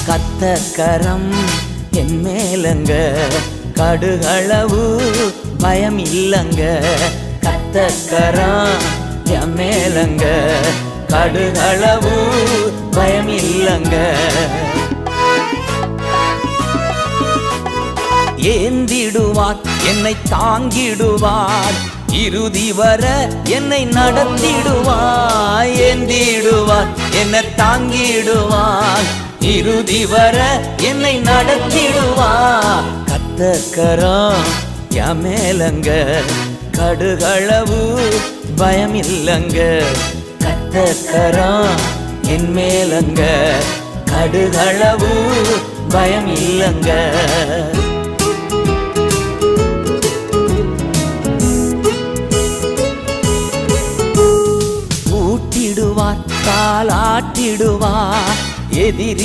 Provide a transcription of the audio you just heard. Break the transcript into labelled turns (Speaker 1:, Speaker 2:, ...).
Speaker 1: கத்தக்கரம் என் மேலங்க, கடுகளவு பயம் இல்லங்க. கத்தக்கரம் என் மேலங்க, கடுகளவு பயம் இல்லங்க. ஏந்திடுவார் என்னை தாங்கிடுவார், இறுதி வர என்னை நடத்திடுவார். ஏந்திடுவார் என்னை தாங்கிடுவார், இறுதி வர என்னை நடத்திடுவார். கத்தக்கரம் என் மேலங்க, கடுகளவு பயம் இல்லங்க. கத்தக்கரம் என் மேலங்க, கடுகளவு பயம் இல்லங்க. ஊட்டிடுவார், காலாட்டிடுவார், எதிரி